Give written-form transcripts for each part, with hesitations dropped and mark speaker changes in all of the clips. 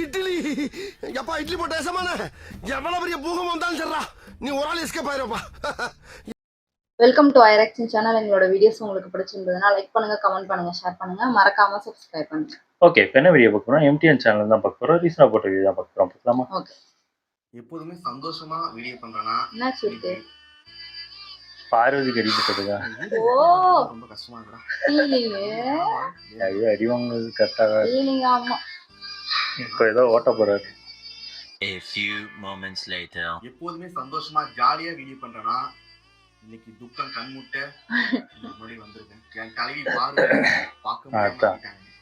Speaker 1: இட்லி எப்பா இட்லி போட்ட சமான எவ்வளவு பெரிய பூகம் வந்தாலும் சரிடா நீ ஒரு ஆள் எஸ்கேப் ஆயிருப்பா.
Speaker 2: வெல்கம் டு ஐரக்ஷன் சேனல். எங்களோட வீடியோஸ் உங்களுக்கு பிடிச்சிருந்ததுன்னா லைக் பண்ணுங்க, கமெண்ட் பண்ணுங்க, ஷேர் பண்ணுங்க, மறக்காம சப்ஸ்கிரைப் பண்ணுங்க.
Speaker 3: ஓகே, இப்போ என்ன வீடியோ பார்க்க போறோம்? எம்டிஎன் சேனல் தான் பார்க்க போறோம். ரீசனா போட்ட வீடியோ தான் பார்க்க போறோம். பார்க்கலாமா?
Speaker 2: ஓகே.
Speaker 4: எப்போதுமே சந்தோஷமா வீடியோ பண்றேனா
Speaker 2: என்னாச்சு இருக்கு?
Speaker 3: பார்வதி கடிப்பட்டதுக்கா?
Speaker 2: ஓ,
Speaker 4: ரொம்ப கஷ்டமா இருக்குடா.
Speaker 2: ஃபீலிங்
Speaker 3: ஐயோ, அடி வாங்குறது கரெக்டாக.
Speaker 2: ஃபீலிங். ஆமா,
Speaker 3: இப்போ ஏதோ ஓட்ட போறாரு.
Speaker 5: A few moments later.
Speaker 4: எப்போதுமே சந்தோஷமா ஜாலியா வீடியோ பண்றேனா இன்னைக்கு துக்கம் கண்முட்ட முன்னாடி வந்திருக்கேன். என் தலைவி பார்க்க முடியாம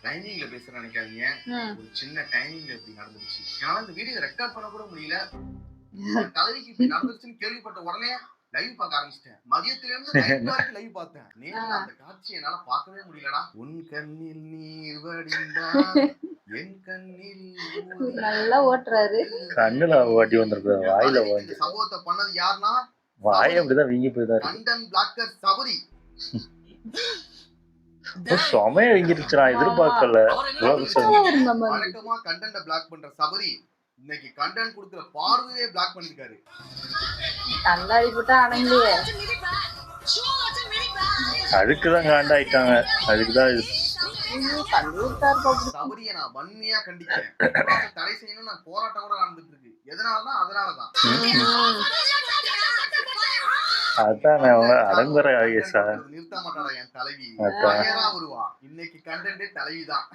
Speaker 4: டைமிங்ல பேச நினைக்காதீங்க. ஒரு சின்ன டைமிங்ல இப்படி நடந்துருச்சு. என்னால இந்த வீடியோ ரெக்கார்ட் பண்ண கூட முடியல. தலைவிக்கு இப்படி நடந்துருச்சுன்னு கேள்விப்பட்ட உடனே லைவ் பார்க்க ஆரம்பிச்சிட்டேன். மதியத்துல இருந்து லைவ் பார்த்தேன். நேர்ல அந்த காட்சி என்னால பார்க்கவே முடியலடா. உன் கண்ணில் நீர் வடிந்தால் என் கண்ணில்
Speaker 2: நல்லா ஓட்டுறாரு.
Speaker 3: கண்ணுல வாட்டி வந்திருக்கு, வாயில வாங்கி.
Speaker 4: சம்பவத்தை பண்ணது யாருன்னா
Speaker 3: வாய் அப்படிதான் வீங்கி போய்தான்
Speaker 4: கண்டன் பிளாக்கர் சபரி.
Speaker 3: சுமைய வீங்கிருச்சு. நான் எதிர்பார்க்கல.
Speaker 4: வழக்கமா கண்டன்ட பிளாக் பண்ற சபரி இன்னைக்கு கண்டன் கொடுக்கிற பார்வையே பிளாக் பண்ணிருக்காரு.
Speaker 2: கண்ணாடி போட்டா அடங்கலையே.
Speaker 3: அதுக்குதான் காண்டாயிட்டாங்க. அதுக்குதான்
Speaker 4: சபரியை நான் வன்மையா கண்டிக்கிறேன். தடை செய்யணும் நான் போராட்டம் கூட நடந்துட்டு இருக்கு. எதனாலதான் அதனாலதான்
Speaker 3: அதான் அடங்குற சார்.
Speaker 4: நிறுத்த மாட்டாடா என் தலைவி. வருவா இன்னைக்கு கண்டென்ட் தலைவிதான்.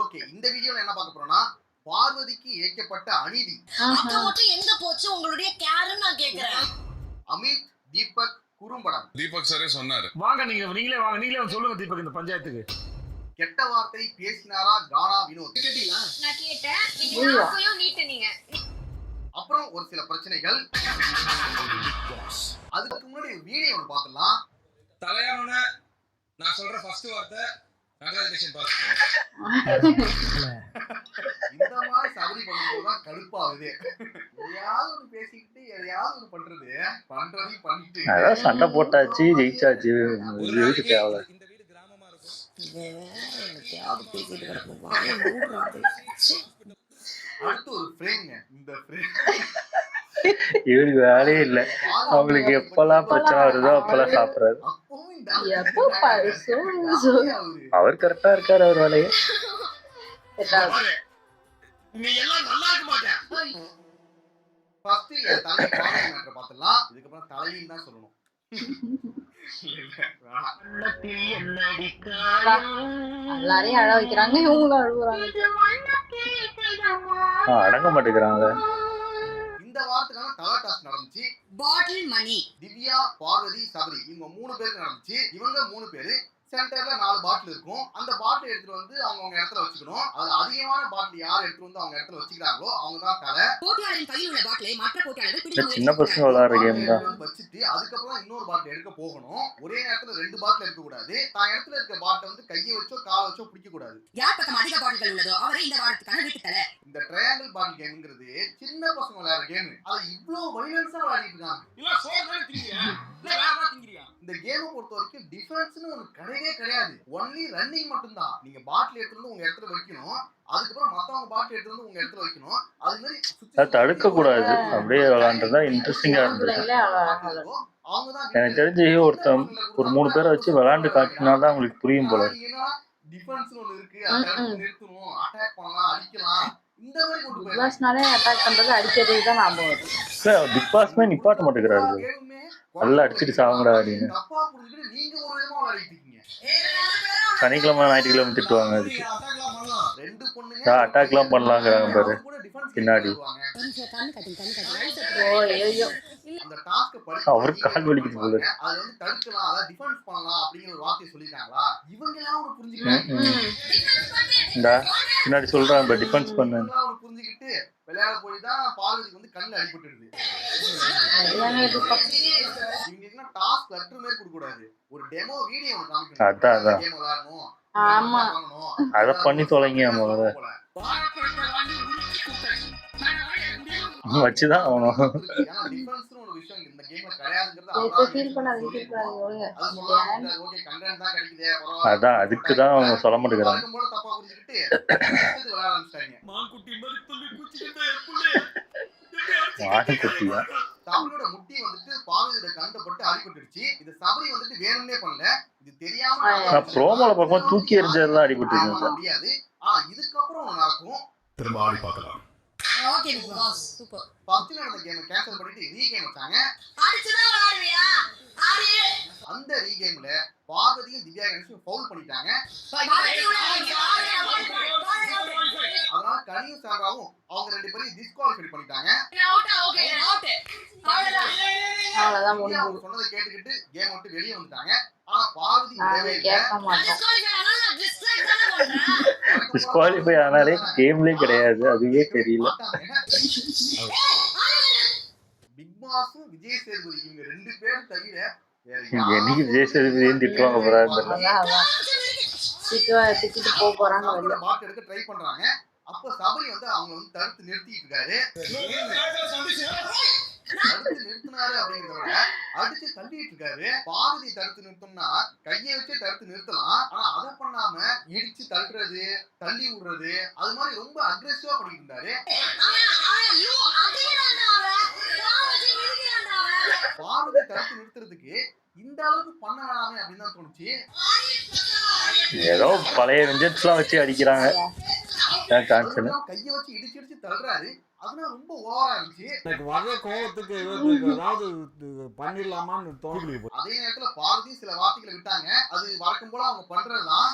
Speaker 4: ஓகே, இந்த வீடியோல என்ன பார்க்க போறோம்னா பார்வதிக்கு இழைக்கப்பட்ட அநீதி.
Speaker 6: எங்க போச்சு உங்களுடைய கேர்னு நான் கேக்குறேன்.
Speaker 4: அமித் தீபக் குறும்படம்.
Speaker 7: தீபக் சாரே சொன்னாரு,
Speaker 8: வாங்க நீங்களே வாங்க, நீங்களே வந்து சொல்லுங்க தீபக். இந்த பஞ்சாயத்துக்கு
Speaker 4: கெட்ட வார்த்தை பேசினாரா கானா வினோத்? கேட்டீங்களா?
Speaker 6: நான் கேட்டேன். நீங்க நாக்கையும் நீட்டுனீங்க.
Speaker 4: அப்புறம் ஒரு சில பிரச்சனைகள். அதுக்கு முன்னாடி வீடியோ ஒன்று பார்க்கலாம்.
Speaker 7: தலையானோட நான் சொல்ற ஃபர்ஸ்ட் வார்த்தை கங்க்ராச்சுலேஷன் பாஸ்.
Speaker 4: இந்த மாதிரி சபரி பண்ணும்போதுதான் கடுப்பாகுது. எதையாவது ஒன்று பேசிக்கிட்டு எதையாவது ஒன்று பண்றதையும் பண்ணிட்டு
Speaker 3: அதான் சண்டை போட்டாச்சு, ஜெயிச்சாச்சு. வீட்டு தேவை.
Speaker 7: இந்த வீடு கிராமமா இருக்கும்.
Speaker 4: அடுத்து ஒரு ஃப்ரேம்ங்க. இந்த ஃப்ரேம்
Speaker 3: இவருக்கு வேலையே இல்லை. அவங்களுக்கு எப்பெல்லாம் பிரச்சனை வருதோ அப்பெல்லாம் சாப்பிடுறாரு. அவர் கரெக்டா இருக்காரு. அவர் வேலையே
Speaker 4: நீ எல்லாம் நல்லா இருக்க மாட்டேன். ஃபர்ஸ்ட் என் தலைவி பாவம் மேட்டர் பார்த்தலாம். இதுக்கப்புறம் தலைவின்னு தான் சொல்லணும்.
Speaker 2: எல்லாரையும் அழ வைக்கிறாங்க, இவங்களும் அழுகுறாங்க.
Speaker 3: அடங்க மாட்டேங்கிறாங்க.
Speaker 4: இந்த வாரத்துக்கான கலர் டாஸ்க் நடந்துச்சு.
Speaker 6: பாட்டில் மணி.
Speaker 4: திவ்யா, பார்வதி, சபரி இவங்க 3 பேருக்கு நடந்துச்சு. இவங்க 3 பேரு சென்டர்ல 4 பாட்டில் இருக்கும். அந்த பாட்டில் எடுத்துட்டு வந்து அவங்க இடத்துல வச்சுக்கணும். அது அதிகமான பாட்டில் யார் எடுத்துட்டு வந்து அவங்க இடத்துல வச்சுக்கிறாங்களோ அவங்க தான் தலை.
Speaker 6: போட்டியாளரின் கையில் உள்ள பாட்டிலை மற்ற போட்டியாளர்கள் பிடிக்க
Speaker 3: சின்ன பசங்க விளையாடுற கேம் தான்.
Speaker 4: வச்சுட்டு அதுக்கப்புறம் இன்னொரு பாட்டில் எடுக்க போகணும். ஒரே நேரத்துல 2 பாட்டில் எடுக்க கூடாது. தான் இடத்துல இருக்க பாட்டில் வந்து கையை வச்சோ காலை வச்சோ பிடிக்க கூடாது.
Speaker 6: யார் பக்கம் அதிக பாட்டில்கள் உள்ளதோ அவரே இந்த வாரத்துக்கான வீட்டு தலை.
Speaker 4: இந்த ட்ரையாங்கிள் பாட்டில் கேம்ங்கிறது சின்ன பசங்க விளையாடுற கேம். அது இவ்வளவு வைலன்ஸா விளையாடிட்டு இருக்காங்க. இந்த கேமை பொறுத்த வரைக்கும் டிஃபென்ஸ்னு ஒரு கிடையவே கிடையாது. ஒன்லி ரன்னிங் மட்டும்தான். நீங்க பாட்டில் எடுத்து வந்து உங்க இடத்துல வைக்கணும். அதுக்கப்புறம் மத்தவங்க பாட்டில் எடுத்து வந்து உங்க இடத்துல வைக்கணும். அது மாதிரி
Speaker 3: தடுக்க கூடாது. அப்படியே விளையாண்டுதான் இன்ட்ரெஸ்டிங்கா இருந்தது. எனக்கு தெரிஞ்சு ஒருத்தன் ஒரு 3 பேரை வச்சு விளையாண்டு காட்டினாதான் உங்களுக்கு புரியும் போல.
Speaker 4: டிஃபென்ஸ்னு ஒன்னு இருக்கு. அதை நிறுத்தணும், அட்டாக் பண்ணலாம், அடிக்கலாம். இந்த மாதிரி கொண்டு போய்
Speaker 2: பிக்பாஸ்னாலே அட்டாக் பண்றது அடிக்கிறது தான் ஞாபகம் வருது.
Speaker 3: பிக்பாஸ்மே நிப்பாட்ட மாட்டேங்கிறாரு. நல்லா அடிச்சுட்டு சாவுங்கடா அப்படின்னு.
Speaker 4: தப்பா புரிஞ்சுட்டு நீங்க ஒரு விதமா விளையாடிட்டு இருக்கீங்க.
Speaker 3: சனிக்கிழமை ஞாயிற்றுக்கிழமை திட்டுவாங்க. அதுக்கு
Speaker 4: 2 பொண்ணுங்க
Speaker 3: அட்டாக்லாம் பண்ணலாங்கிறாங்க பாரு பின்னாடி.
Speaker 4: அந்த டாஸ்க் படிச்சு
Speaker 3: அவர் கால் வலிக்குது போல.
Speaker 4: அது வந்து தடுக்கலாம், அத டிஃபென்ஸ் பண்ணலாம் அப்படிங்கிற ஒரு வார்த்தை சொல்லிட்டாங்களா? இவங்க எல்லாம் ஒரு புரிஞ்சுக்கிட்டாங்க.
Speaker 3: இந்த பின்னாடி சொல்றாங்க டிஃபென்ஸ் பண்ணு.
Speaker 4: அவங்க புரிஞ்சுக்கிட்டு விளையாட போய் தான் பார்வதிக்கு வந்து கண்ணுல அடிபட்டுடுது. இவங்க என்ன டாஸ்க் லெட்டர் மாதிரி கொடுக்க கூடாது. ஒரு டெமோ வீடியோ ஒன்னு காமிக்கணும்.
Speaker 3: அதான்
Speaker 4: கேம் விளையாடணும்.
Speaker 2: ஆமா,
Speaker 3: அத பண்ணி தொலைங்க. முதல்ல வச்சுதான் ஆகணும்.
Speaker 4: ஏன்னா டிஃபரன்ஸ்னு ஒரு விஷயம் இந்த கேம்ல கிடையாதுங்கிறது
Speaker 2: சரி
Speaker 4: அவரால
Speaker 2: ஃபீல் பண்ணாதீங்க ஃபீல் பண்ணாதீங்க ஒழுங்க.
Speaker 4: அது சொல்லாம ஓகே கண்டென்ட் தான் கிடைக்குதே பரவாயில்ல.
Speaker 3: அதான் அதுக்கு தான் அவங்க சொல்ல மாட்டேங்கிறாங்க.
Speaker 4: வழக்கம் போல தப்பா புரிஞ்சுக்கிட்டு அடுத்தது விளையாட ஆரம்பிச்சிட்டாங்க.
Speaker 8: மான்குட்டி மாதிரி துள்ளி குச்சிக்கிட்டே என் புள்ளைய.
Speaker 3: மாட்டுக்குட்டியா?
Speaker 4: சபரியோட முட்டி வந்துட்டு பார்வதியோட கண்ட பட்டு அடிபட்டுடுச்சு. இது சபரி வந்துட்டு வேணும்னே பண்ணல, இது தெரியாம
Speaker 3: நான் ப்ரோமோல பார்க்கும்போது தூக்கி எறிஞ்சதுதான் அடிபட்டுருக்கேன்
Speaker 4: பண்ண
Speaker 3: சார்.
Speaker 4: முடியாது. இதுக்கப்புறம் ஒண்ணு நடக்கும்.
Speaker 1: திரும்ப ஆடி பார்க்கலாம்.
Speaker 6: Okay Bigg Boss super.
Speaker 4: First நடந்த கேமை கேன்சல் பண்ணிட்டு ரீகேம் வச்சாங்க.
Speaker 6: அடிச்சுதான் விளையாடுவியா ஆடி
Speaker 4: அந்த ரீகேம்ல பார்வதியும் திவ்யா கணேஷும் ஃபவுல் பண்ணிட்டாங்க. அதனால கனியும் சாராவும் அவங்க ரெண்டு பேரையும் டிஸ்குவாலிஃபை பண்ணிட்டாங்க.
Speaker 2: அவ்வளவுதான்
Speaker 4: திவ்யா
Speaker 2: முடிஞ்சு.
Speaker 4: அவங்க சொன்னதை கேட்டுக்கிட்டு கேம் விட்டு வெளியே வந்துட்டாங்க. ஆனா பார்வதி விடவே இல்ல.
Speaker 2: கேட்க மாட்டோம்.
Speaker 3: டிஸ்குவாலிஃபை ஆனாலே கேம்லயே கிடையாது, அதுவே தெரியல.
Speaker 4: பிக் பாஸும் விஜய் சேதுபதி இவங்க ரெண்டு பேரும் தவிர வேற
Speaker 3: என்னைக்கு விஜய் சேதுபதியும் திட்டுவாங்க போறாங்க.
Speaker 2: அதான் திட்டிட்டு போக போறாங்க வெளில.
Speaker 4: மார்க் எடுக்க ட்ரை பண்றாங்க. அப்ப சபரி வந்து அவங்க வந்து தடுத்து நிறுத்திட்டு இருக்காரு. தடுத்து நிறுத்தினாரு அப்படிங்கிறத அடிச்சு தள்ளிட்டு இருக்காரு. பார்வதி தடுத்து நிறுத்தோம்னா கையை வச்சு தடுத்து நிறுத்தலாம். ஆனா அதை பண்ணாம இடிச்சு தள்ளுறது, தள்ளி விடுறது, அது மாதிரி ரொம்ப அக்ரெசிவா பண்ணிட்டு இருந்தாரு. பார்வதி தடுத்து நிறுத்துறதுக்கு இந்த அளவுக்கு பண்ண வேணாமே அப்படின்னு தான் தோணுச்சு.
Speaker 3: ஏதோ பழைய வெஞ்சன்ஸ் எல்லாம் வச்சு அடிக்கிறாங்க.
Speaker 4: கையை வச்சு இடிச்சு இடிச்சு தள்ளுறாரு. அதெல்லாம் ரொம்ப ஓவரா இருந்துச்சு.
Speaker 8: எனக்கு வர கோவத்துக்கு ஏதாவது பண்ணிடலாமான்னு தோணி.
Speaker 4: அதே நேரத்துல பார்வதி சில வார்த்தைகளை விட்டாங்க. அது வழக்கம் போல அவங்க பண்றதுதான்.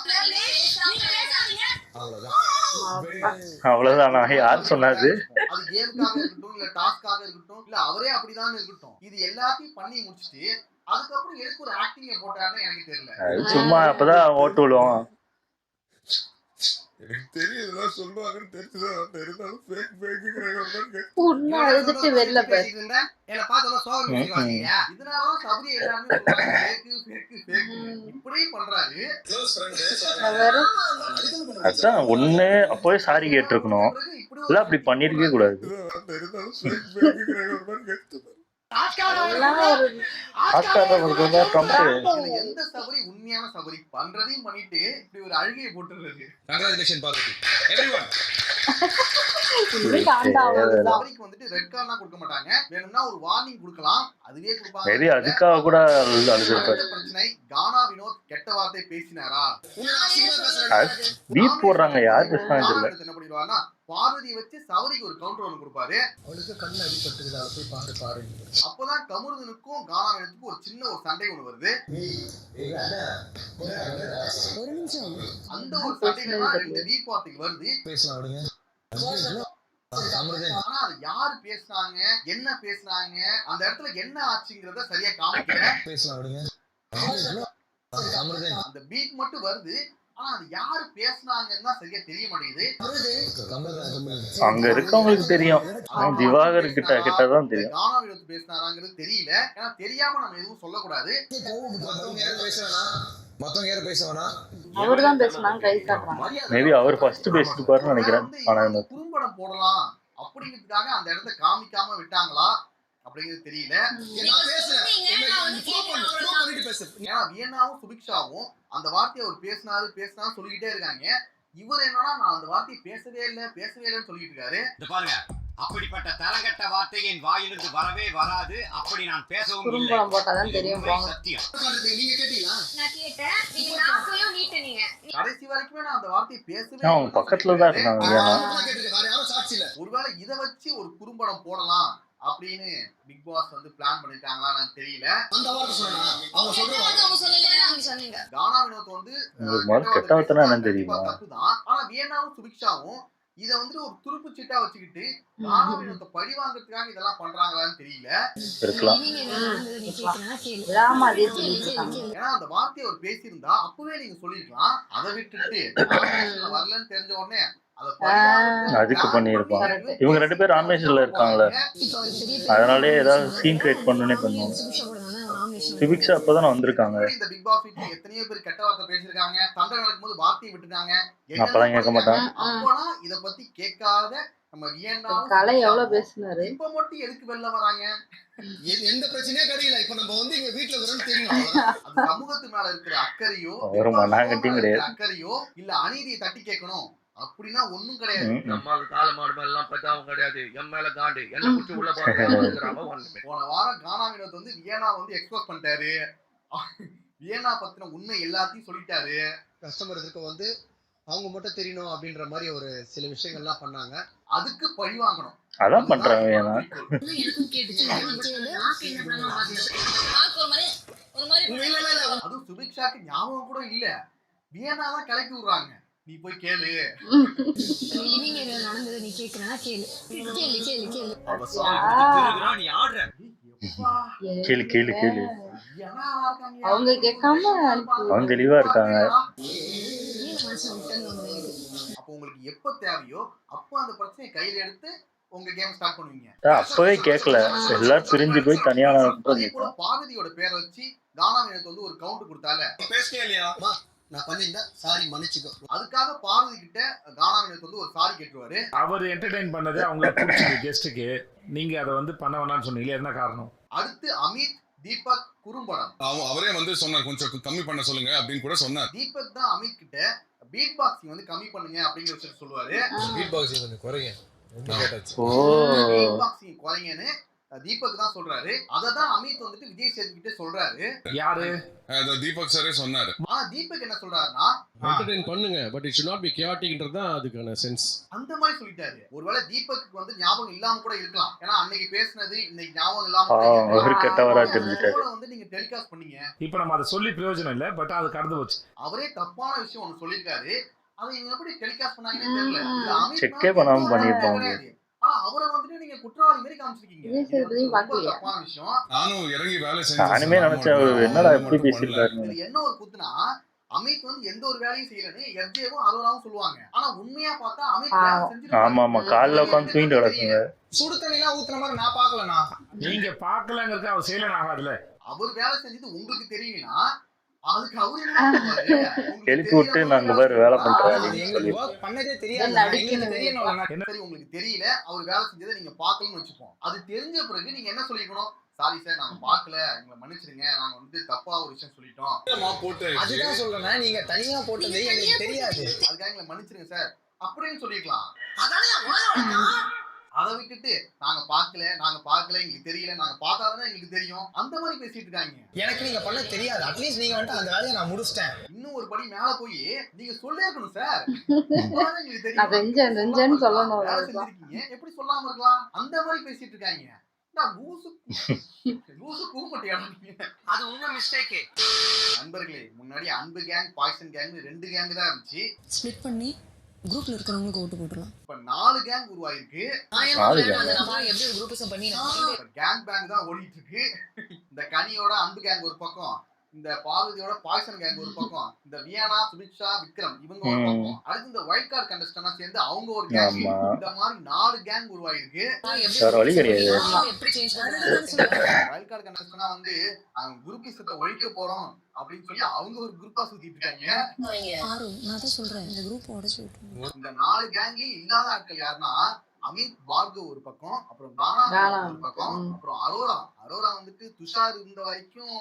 Speaker 3: அவ்வளவுதான். நான் யார் சொன்னாது?
Speaker 4: அது கேமுக்காக இருக்கட்டும், இல்ல டாஸ்காக இருக்கட்டும், இல்ல அவரே அப்படிதான் இருக்கட்டும், இது எல்லாத்தையும் பண்ணி முடிச்சுட்டு அதுக்கப்புறம் எதுக்கு ஒரு ஆக்டிங்க போட்டாருன்னு எனக்கு தெரியல.
Speaker 3: சும்மா அப்பதான் ஓட்டு விடுவோம்.
Speaker 1: எனக்கு தெரியுதுலாம் சொல்லுவாங்கன்னு தெரிஞ்சுதான் இருந்தாலும் ஃபேக் ஃபேக்குங்கிறாங்க.
Speaker 2: உண்மை அழுதுட்டு வெளில போய்
Speaker 4: என்ன பார்த்தா சோகம் பேசுவாங்க. இதனால சபரி எல்லாரும் சொல்றாங்க ஃபேக் ஃபேக் ஃபேக் இப்படி பண்றாரு.
Speaker 2: வெறும்
Speaker 3: அதான் ஒண்ணு அப்போவே சாரி கேட்டிருக்கணும். இல்ல அப்படி பண்ணிருக்கவே கூடாது.
Speaker 1: இருந்தாலும் ஃபேக் ஃபேக்குங்கிறாங்க.
Speaker 2: எல்லாம் ஒரு
Speaker 4: எந்த சபரி உண்மையான சபரி பண்றதையும் பண்ணிட்டு இப்படி ஒரு அழுகையை போட்டுருக்கு.
Speaker 7: Congratulations பார்வதி. Everyone.
Speaker 4: சபரிக்கு வந்துட்டு ரெட் கார்ட்லாம் கொடுக்க மாட்டாங்க. வேணும்னா ஒரு வார்னிங் கொடுக்கலாம், அதுவே கொடுப்பாங்க.
Speaker 3: சரி, அதுக்காக கூட அழுதுருப்பாரு.
Speaker 4: பிரச்சனை கானா வினோத் கெட்ட வார்த்தை பேசினாரா?
Speaker 3: பீப் போடுறாங்க, யார் பேசுறாங்க தெரியல.
Speaker 4: என்ன பண்ணிடுவாருன்னா பார்வதியை வச்சு சபரிக்கு ஒரு கவுண்டர் ஒன்று கொடுப்பாரு.
Speaker 1: அவளுக்கு கண்ணு அடிபட்டுக்குது, அதை போய் பாரு பாரு.
Speaker 4: அப்பதான் கமருதனுக்கும் கானா வினோத்துக்கும் ஒரு சின்ன ஒரு சண்டை ஒன்று வருது. அந்த ஒரு சண்டையில ரெண்டு பீப் வார்த்தைக்கு வருது.
Speaker 1: பேசலாம் விடுங்க.
Speaker 4: ஆனா அது யாரு பேசுனாங்க, என்ன பேசுனாங்க, அந்த இடத்துல என்ன ஆச்சுங்கிறத சரியா காமிக்கல.
Speaker 1: பேசலாம் விடுங்க.
Speaker 4: அந்த பீட் மட்டும் வருது, ஆனா அது யாரு பேசுனாங்கன்னு தான் சரியா தெரிய மாட்டேங்குது.
Speaker 3: அங்க இருக்கவங்களுக்கு தெரியும், திவாகர் கிட்டதான் தெரியும்.
Speaker 4: கானா வினோத் பேசினாராங்கிறது தெரியல. ஏன்னா தெரியாம நம்ம எதுவும் சொல்லக்கூடாது.
Speaker 7: மத்தவங்க யாரும் பேச வேணாம்.
Speaker 2: அவர்தான் பேசினாங்க, கை காட்டுறாங்க.
Speaker 3: மேபி அவர் ஃபர்ஸ்ட் பேசிட்டு பாருன்னு நினைக்கிறேன். ஆனா
Speaker 4: குறும்படம் போடலாம் அப்படிங்கிறதுக்காக அந்த இடத்த காமிக்காம விட்டாங்களா அப்படிங்கிறது தெரியல. ஏன்னா வியன்னாவும் சுபிக்ஷாவும் அந்த வார்த்தையை அவர் பேசினாரு சொல்லிக்கிட்டே இருக்காங்க. இவர் என்னன்னா நான் அந்த வார்த்தையை பேசவே இல்லைன்னு சொல்லிட்டு இருக்காரு.
Speaker 9: பாருங்க, அப்படிப்பட்ட தரங்கட்ட வார்த்தை என் வாயிலிருந்து வரவே வராது. அப்படி நான் பேசவும் இல்லை.
Speaker 2: குறும்படம் போட்டாதான் தெரியும்.
Speaker 9: சத்தியம்.
Speaker 4: நீங்க கேட்டீங்களா?
Speaker 6: நான் கேட்டேன், நீங்க நாக்கையும் நீட்டுனீங்க.
Speaker 4: கடைசி வரைக்குமே நான் அந்த வார்த்தையை பேசவே
Speaker 3: அவங்க பக்கத்துல தான் இருந்தாங்க.
Speaker 4: ஒருவேளை இதை வச்சு ஒரு குறும்படம் போடலாம் அப்படின்னு பிக் பாஸ் வந்து பிளான் பண்ணிட்டாங்களான்னு தெரியல. அந்த வார்த்தை சொன்னா அவங்க
Speaker 6: சொன்னீங்க.
Speaker 4: கானா வினோத் வந்து
Speaker 3: கெட்டவத்தனா என்னன்னு தெரியுமா?
Speaker 4: தப்புதான். ஆனா வியன்னாவும் சுபிக்ஷாவும் இத வந்து ஒரு துருப்பு சீட்டா வச்சுக்கிட்டு கானா வினோத்தை பழி வாங்குறதுக்காக இதெல்லாம் பண்றாங்களான்னு தெரியல.
Speaker 3: இருக்கலாம்.
Speaker 4: ஏன்னா அந்த வார்த்தையை அவர் பேசியிருந்தா அப்பவே நீங்க சொல்லிருக்கலாம். அதை விட்டுட்டு வரலன்னு தெரிஞ்ச உடனே
Speaker 3: அதுக்கு பண்ணிருப்பாங்க. இவங்க ரெண்டு பேரும் நாமினேஷன்ல இருக்காங்களே, அதனாலே ஏதாவது சீன் கிரியேட் பண்ணனே பண்ணுவாங்க. சுபிக்ஷா அப்பதான் வந்திருக்காங்க.
Speaker 4: இந்த பிக் பாஸ் வீட்ல எத்தனையோ பேர் கெட்ட வார்த்தை பேசிருக்காங்க. சண்டை நடக்கும்போது வார்த்தையை விட்டுட்டாங்க.
Speaker 3: அப்பதான் கேட்க மாட்டாங்க.
Speaker 4: அப்போனா இத பத்தி கேட்காத நம்ம வியன்னாவும்
Speaker 2: கலை எவ்வளவு பேசுனாரு.
Speaker 4: இப்ப மட்டும் எதுக்கு வெளில வராங்க?
Speaker 1: எந்த பிரச்சனையும் கிடைக்கல. இப்ப நம்ம வந்து எங்க வீட்டுல இருக்கிறோம்னு தெரியும்.
Speaker 4: அது சமூகத்து மேல இருக்கிற அக்கறையோ
Speaker 3: ஒரு மண்ணாங்கட்டியும் கிடையாது.
Speaker 4: அக்கறையோ இல்ல அநீதியை தட்டி கேட்கணும் அப்படின்னா ஒண்ணும் கிடையாது.
Speaker 7: நம்மளுக்கு கால மாடு எல்லாம் பத்தாவும் கிடையாது. என் மேல காண்டு என்ன குச்சி உள்ள போறாங்க.
Speaker 4: போன வாரம் கானா வினோத் வந்து வியன்னா வந்து எக்ஸ்போஸ் பண்ணிட்டாரு. வியன்னா பத்தின உண்மை எல்லாத்தையும் சொல்லிட்டாரு.
Speaker 1: கஸ்டமருக்கு வந்து அவங்க மட்டும் தெரியணும் அப்படின்ற மாதிரி ஒரு சில விஷயங்கள்லாம் பண்ணாங்க.
Speaker 4: அதுக்கு பழி வாங்கணும்.
Speaker 3: அதான் பண்றாங்க ஏன்னா
Speaker 6: எனக்கும் கேட்டுச்சு. நாக்கு என்ன பண்ணா பாத்தீங்க. நாக்கு ஒரு மாதிரி
Speaker 4: அதுவும் சுபிக்ஷாக்கு ஞாபகம் கூட இல்ல. வியன்னா தான் கிளப்பி விடுறாங்க. நீ போய் கேளு.
Speaker 6: லிவிங் ஏரியா நடந்தது நீ கேக்குறனா கேளு. கேளு.
Speaker 9: நீ ஆடுற
Speaker 3: கேளு கேளு கேளு.
Speaker 2: அவங்க கேட்காம
Speaker 3: அவங்க தெளிவா இருக்காங்க.
Speaker 4: அப்போ உங்களுக்கு எப்ப தேவையோ அப்ப அந்த பிரச்சனையை கையில எடுத்து உங்க கேம் ஸ்டார்ட் பண்ணுவீங்க.
Speaker 3: அப்பவே கேட்கல, எல்லாரும் பிரிஞ்சு போய் தனியான
Speaker 4: அதே போல பார்வதியோட பேரை வச்சு கானா வினோத் வந்து ஒரு கவுண்ட் கொடுத்தால
Speaker 7: பேசவே இல்லையா?
Speaker 1: நான் பண்ணியிருந்தேன், சாரி மன்னிச்சுக்கோ.
Speaker 4: அதுக்காக பார்வதி கிட்ட கானா வினோத் வந்து ஒரு சாரி கேட்டுருவாரு.
Speaker 10: அவர் என்டர்டெயின் பண்ணது அவங்களுக்கு பிடிச்சது கெஸ்ட்டுக்கு. நீங்க அதை வந்து பண்ண வேணாம்னு சொன்னீங்களே, என்ன காரணம்?
Speaker 4: அடுத்து அமித் தீபக் குறும்படம்.
Speaker 7: அவரே வந்து சொன்னார் கொஞ்சம் கம்மி பண்ண சொல்லுங்க அப்படின்னு கூட சொன்னார்.
Speaker 4: தீபக் தான் அமித் கிட்ட பீட் பாக்ஸிங் வந்து கம்மி பண்ணுங்க அப்படிங்கிற விஷயத்த சொல்லுவாரு.
Speaker 7: பீட் பாக்ஸிங் கொஞ்சம் குறைங்க.
Speaker 4: பீட் பாக்ஸிங் குறைங்கன்னு தீபக் தான் சொல்றாரு. அததான் அமித் வந்துட்டு விஜய் சேதுகிட்ட சொல்றாரு.
Speaker 10: யாரு?
Speaker 7: தீபக் சாரே சொன்னாரு.
Speaker 4: ஆனா தீபக் என்ன சொல்றாருன்னா
Speaker 8: என்டர்டெயின் பண்ணுங்க, but it should not be chaoticன்றது தான் அதுக்கான சென்ஸ்.
Speaker 4: அந்த மாதிரி சொல்லிட்டாரு. ஒருவேளை தீபக்கு வந்து ஞாபகம் இல்லாம கூட இருக்கலாம். ஏன்னா அன்னைக்கு பேசினது இன்னைக்கு ஞாபகம் இல்லாம
Speaker 3: அவர் கெட்டவரா தெரிஞ்சுட்டாரு.
Speaker 4: வந்து நீங்க டெலிகாஸ்ட் பண்ணீங்க.
Speaker 10: இப்ப நம்ம அதை சொல்லி பிரயோஜனம் இல்ல, பட் அது கடந்து போச்சு.
Speaker 4: அவரே தப்பான விஷயம் ஒண்ணு சொல்லிருக்காரு. அதை இவங்க எப்படி டெலிகாஸ்ட் பண்ணாங்கன்னு தெரியல.
Speaker 3: செக்கே பண்ணாம பண்ணிருப்பாங்க.
Speaker 4: ஆனா அவரை வந்துட்டு நீங்க குற்றவாளி மாதிரி காமிச்சிருக்கீங்க. தப்பான விஷயம்.
Speaker 7: நானும் இறங்கி வேலை செஞ்சேன்.
Speaker 3: நானுமே நினைச்சேன் என்னடா எப்படி பேசிருக்காரு.
Speaker 4: என்ன ஒரு குத்துனா அமித் வந்து எந்த ஒரு வேலையும் செய்யலன்னு எஃப்ஜேவும் அரோராவும் சொல்லுவாங்க. ஆனா உண்மையா பார்த்தா அமித் வேலை செஞ்சிருக்காரு.
Speaker 3: ஆமா ஆமா, கால்ல உட்கார்ந்து தூங்கிட்டு கிடக்குங்க.
Speaker 1: சுடு தண்ணி எல்லாம் ஊத்துன மாதிரி நான் பாக்கலண்ணா.
Speaker 10: நீங்க பாக்கலங்கிறது அவர் செய்யலாம் ஆகாதுல.
Speaker 4: அவர் வேலை செஞ்சது உங்களுக்கு தெரியும்னா அதுக்கு அவரு
Speaker 3: எழுப்பி விட்டு நாங்க வேற வேலை பண்றோம்.
Speaker 1: பண்ணதே தெரியாது.
Speaker 4: சரி, உங்களுக்கு தெரியல அவர் வேலை செஞ்சதை நீங்க பாக்கலன்னு வச்சுப்போம். அது தெரிஞ்ச பிறகு நீங்க என்ன சொல்லிக்கணும்? சாரி சார், நாங்க பாக்கல, எங்களை மன்னிச்சிருங்க, நாங்க வந்து தப்பா ஒரு விஷயம் சொல்லிட்டோம்.
Speaker 1: அதுதான் சொல்றேன், நீங்க தனியா போட்டது எங்களுக்கு தெரியாது,
Speaker 4: அதுக்காக எங்களை மன்னிச்சிருங்க சார் அப்படின்னு சொல்லிக்கலாம்.
Speaker 6: அதானே
Speaker 4: அதை விட்டுட்டு நாங்க பாக்கல எங்களுக்கு தெரியல, நாங்க பார்த்தாதானே எங்களுக்கு தெரியும், அந்த மாதிரி பேசிட்டு இருக்காங்க.
Speaker 1: எனக்கு நீங்க பண்ண தெரியாது, அட்லீஸ்ட் நீங்க வந்துட்டு அந்த வேலையை நான் முடிச்சிட்டேன்.
Speaker 4: இன்னும் ஒரு படி மேல போய் நீங்க சொல்லிருக்கணும் சார், செஞ்சிருக்கீங்க, எப்படி சொல்லாம இருக்கலாம், அந்த மாதிரி பேசிட்டு இருக்காங்க.
Speaker 9: அது உங்க மிஸ்டேக்.
Speaker 4: நண்பர்களே, முன்னாடி அன்பு கேங், பாய்சன் கேங், 2 கேங் தான் இருந்துச்சு.
Speaker 6: ஸ்ப்ளிட் பண்ணி குரூப்ல இருக்கிறவங்களுக்கு ஓட்டு போட்டுலாம்.
Speaker 4: இப்ப 4 கேங் உருவாயிருக்கு.
Speaker 6: எப்படி குரூப்பிசம் பண்ணி
Speaker 4: கேங் பேங் தான் ஓடிட்டு இருக்கு. இந்த கனியோட அன்பு கேங் ஒரு பக்கம், இந்த பார்வதியோட பாய்சன் கேங் ஒரு பக்கம், இந்த வியானா, சுபிக்ஷா, விக்ரம் இவங்க ஒரு பக்கம், அடுத்து இந்த வைல்ட் கார்டு கண்டஸ்டன்டா சேர்ந்து அவங்க ஒரு கேங். இந்த மாதிரி 4 கேங் உருவாயிருக்கு.
Speaker 3: வழி கிடையாது.
Speaker 6: எப்படி சேஞ்ச் பண்றது?
Speaker 4: வைல்ட் கார்டு கண்டஸ்டன்டா வந்து அவங்க குரூப்பிசத்தை ஒழிக்க போறோம் அப்படின்னு சொல்லி அவங்க ஒரு குரூப்பா சுத்திட்டு இருக்காங்க.
Speaker 6: நான் தான் சொல்றேன், இந்த குரூப் உடைச்சு விட்டுருங்க.
Speaker 4: இந்த 4 கேங்லயே இல்லாத ஆட்கள் யாருன்னா அமித், பார்கவ் ஒரு பக்கம், அப்புறம் கானா ஒரு பக்கம், அப்புறம் அரோரா வந்துட்டு துஷார் இருந்த வரைக்கும்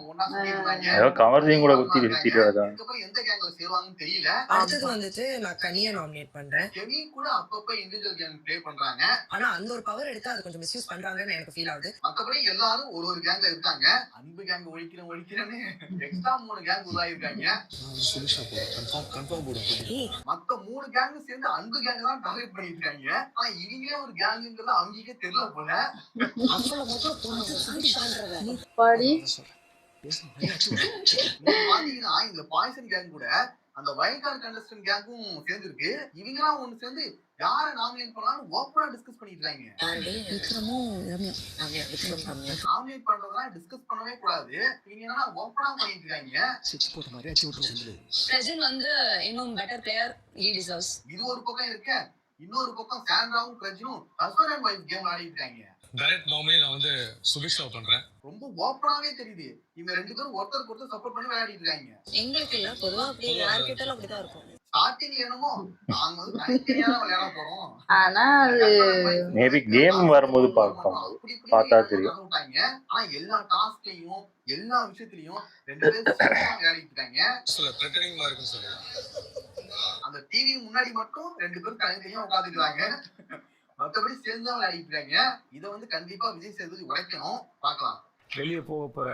Speaker 4: ஒண்ணா சொல்லிருந்தாங்க.
Speaker 3: கமர்தியும் கூட குத்தி நிறுத்திடுவாங்க.
Speaker 4: அதுக்கப்புறம் எந்த கேங்ல சேருவாங்கன்னு தெரியல.
Speaker 11: அடுத்தது வந்துட்டு நான் கனியா நாமினேட் பண்றேன்.
Speaker 4: கெமி கூட அப்பப்ப இண்டிவிஜுவல் கேங் ப்ளே பண்றாங்க.
Speaker 11: ஆனா அந்த ஒரு பவர் எடுத்தா அது கொஞ்சம் மிஸ்யூஸ் பண்றாங்கன்னு எனக்கு ஃபீல் ஆகுது.
Speaker 4: மத்தபடி எல்லாரும் ஒரு கேங்ல இருக்காங்க. அன்பு கேங் ஒழிக்கிறேன்னு எக்ஸ்ட்ரா 3 கேங் உருவாயிருக்காங்க. மத்த 3 கேங் சேர்ந்து அன்பு கேங் தான் டார்கெட் பண்ணிட்டு இருக்காங்க. ஆனா இவங்க ஒரு கேங்ங்கிறது அவங்களுக்கே தெரியல போல. பாத்தீங்கன்னா இந்த பாய்சன் கேங் கூட அந்த வைல்ட் கார்டு கண்டஸ்டன்ட் கேங்கும் சேர்ந்துருக்கு. இவங்கலாம் ஒண்ணு சேர்ந்து யாரை நாமினேட் பண்ணலாம்னு ஓப்பனா டிஸ்கஸ் பண்ணிட்டு இருக்காங்க. நாமினேட் பண்றதெல்லாம் டிஸ்கஸ் பண்ணவே கூடாது, இவங்க ஓப்பனா பண்ணிட்டு இருக்காங்க.
Speaker 6: பிரஜன் வந்து இன்னும் பெட்டர் பிளேயர், ஹி டிசர்வ்ஸ்.
Speaker 4: இது ஒரு பக்கம் இருக்க, இன்னொரு பக்கம் சாண்ட்ராவும் பிரஜனும் ஹஸ்பண்ட் அண்ட் வைஃப் கேம் ஆடிட்டு இருக்காங்க.
Speaker 7: டைரக்ட் நாமினே நான் வந்து சுபிக்ஷா பண்றேன்.
Speaker 4: ரொம்ப ஓப்பனாவே தெரியுது இவங்க 2 பேரும் ஒருத்தருக்கு ஒருத்தர் சப்போர்ட் பண்ணி விளையாடிட்டு இருக்காங்க.
Speaker 6: எங்களுக்கு இல்ல, பொதுவா அப்படி யார் கேட்டாலும் அப்படிதான் இருக்கும்.
Speaker 4: ஸ்டார்டிங்ல என்னமோ நாங்க வந்து தனித்தனியா விளையாட போறோம்.
Speaker 2: ஆனா அது
Speaker 3: மேபி கேம் வரும்போது பார்க்கும்போது பார்த்தா தெரியும்.
Speaker 4: ஆனா எல்லா டாஸ்கையும் எல்லா விஷயத்திலயும் 2 பேரும் சேர்ந்து விளையாடிட்டு இருக்காங்க.
Speaker 7: ப்ரிட்டனிங்கா இருக்குன்னு சொல்லுங்க.
Speaker 4: அந்த டிவி முன்னாடி மட்டும் 2 பேரும் தனித்தனியா உட்காந்துக்கிறாங்க. மற்றபடி சேர்ந்து தான் விளையாடிட்டு இருக்காங்க. இதை வந்து கண்டிப்பா விஜய் சேதுபதி உடைக்கணும். பார்க்கலாம்.
Speaker 10: வெளியே போக போற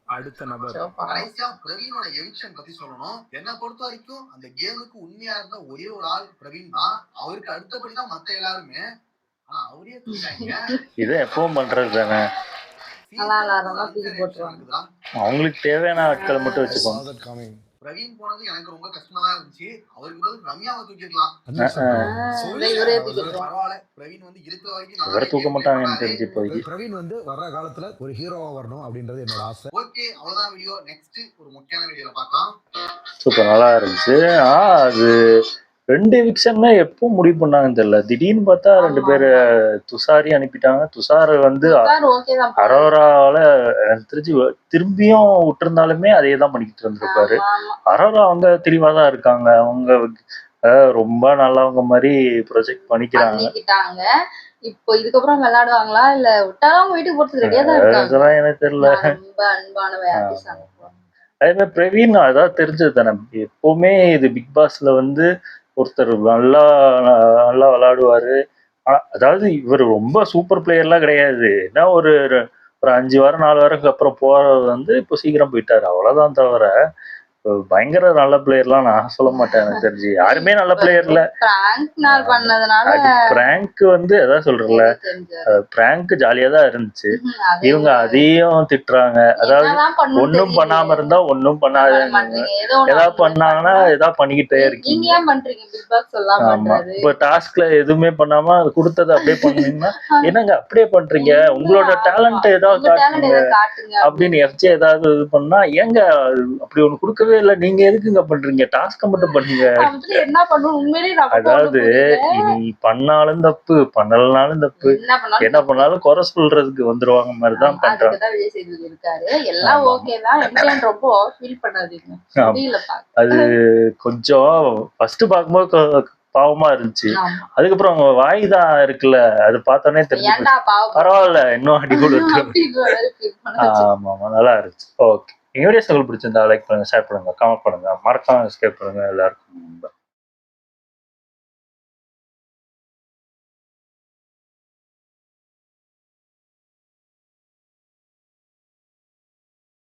Speaker 10: அடுத்த நபர்
Speaker 4: கடைசியா பிரவீனோட எவிக்ஷன் பத்தி சொல்லணும். என்னை பொறுத்த வரைக்கும் அந்த கேமுக்கு உண்மையா இருந்த ஒரே ஒரு ஆள் பிரவீன் தான். அவருக்கு அடுத்தபடிதான் மத்த எல்லாருமே. ஆனா அவரே தூக்கிட்டாங்க.
Speaker 3: இதை எப்பவும் பண்றது தானே. அவங்களுக்கு தேவையான ஆட்கள் மட்டும் வச்சுக்கோங்க.
Speaker 4: பிரவீன் போனது எனக்கு ரொம்ப கஷ்டமா தான் இருந்துச்சு. அவருக்கு பதில் ரம்யாவை தூக்கிடலாம். பரவாயில்ல, பிரவீன் வந்து இருக்கிற வரைக்கும்
Speaker 3: இவரை தூக்க மாட்டாங்கன்னு தெரிஞ்சு போய்.
Speaker 8: பிரவீன் வந்து வர்ற காலத்துல ஒரு ஹீரோவா வரணும் அப்படின்றது என்னோட ஆசை.
Speaker 4: ஓகே, அவ்வளவுதான் வீடியோ. நெக்ஸ்ட் ஒரு முக்கியமான வீடியோல பார்க்கலாம்.
Speaker 3: சூப்பர், நல்லா இருந்துச்சு. அது 2 எவிக்ஷன்னா எப்போ முடிவு பண்ணாங்கன்னு தெரியல. திடீர்னு பார்த்தா 2 பேர் துஷாரி அனுப்பிட்டாங்க. துஷார் வந்து அரோராவால எனக்கு தெரிஞ்சு திரும்பியும் விட்டுருந்தாலுமே அதே தான் பண்ணிக்கிட்டு இருந்திருப்பாரு. அரோரா அவங்க தெளிவாதான் இருக்காங்க. அவங்க ரொம்ப நல்லவங்க மாதிரி ப்ரொஜெக்ட் பண்ணிக்கிறாங்க.
Speaker 2: இப்போ இதுக்கப்புறம் விளையாடுவாங்களா இல்ல விட்டாலும் அவங்க வீட்டுக்கு போறதுக்கு ரெடியா தான் இருக்காங்க.
Speaker 3: அதெல்லாம் எனக்கு தெரியல.
Speaker 2: ரொம்ப அன்பான
Speaker 3: அதே மாதிரி பிரவீன் அதான் தெரிஞ்சது தானே. எப்பவுமே இது பிக் பாஸ்ல வந்து ஒருத்தர் நல்லா நல்லா விளையாடுவாரு. அதாவது இவர் ரொம்ப சூப்பர் பிளேயர்லாம் கிடையாது. ஏன்னா ஒரு 5 வாரம் 4 வாரத்துக்கு அப்புறம் போறது வந்து இப்போ சீக்கிரம் போயிட்டாரு, அவ்வளவுதான். தவிர பயங்கர நல்ல பிளேயர்லாம் நான் சொல்ல மாட்டேன். எனக்கு தெரிஞ்சு யாருமே நல்ல பிளேயர் இல்ல. அது பிராங்க் வந்து அதான் சொல்றல, பிராங்க் ஜாலியா தான் இருந்துச்சு. இவங்க அதையும் திட்டுறாங்க. அதாவது ஒன்னும் பண்ணாம இருந்தா ஒன்னும் பண்ணாத, ஏதாவது பண்ணாங்கன்னா ஏதாவது பண்ணிக்கிட்டே இருக்கீங்க. ஆமா, இப்ப டாஸ்க்ல எதுவுமே பண்ணாம கொடுத்ததை அப்படியே பண்ணீங்கன்னா என்னங்க அப்படியே பண்றீங்க, உங்களோட டேலண்ட் ஏதாவது காட்டுங்க அப்படின்னு எஃப்ஜே ஏதாவது இது பண்ணா, ஏங்க அப்படி ஒண்ணு கொடுக்கவே இல்ல, நீங்க எதுக்குங்க பண்றீங்க, டாஸ்க மட்டும் பண்ணுங்க. அதாவது நீ பண்ணாலும் தப்பு பண்ணலனாலும் தப்பு, என்ன பண்ணாலும் குறை சொல்றதுக்கு வந்துருவாங்க மாதிரிதான் பண்றாங்க. அது கொஞ்சம் ஃபர்ஸ்ட் பாக்கும்போது பாவமா இருந்துச்சு. அதுக்கப்புறம் அவங்க வாய் தான் இருக்குல்ல, அது பார்த்தோன்னே தெரிஞ்சு பரவாயில்ல இன்னும் அடிக்கூட இருக்கு. ஆமா, நல்லா இருந்துச்சு. ஓகே, எங்க வீடியோஸ் உங்களுக்கு பிடிச்சிருந்தா லைக் பண்ணுங்க, ஷேர் பண்ணுங்க, கமெண்ட் பண்ணுங்க, மறக்காம சப்ஸ்கிரைப் பண்ணுங்க. எல்லாருக்கும்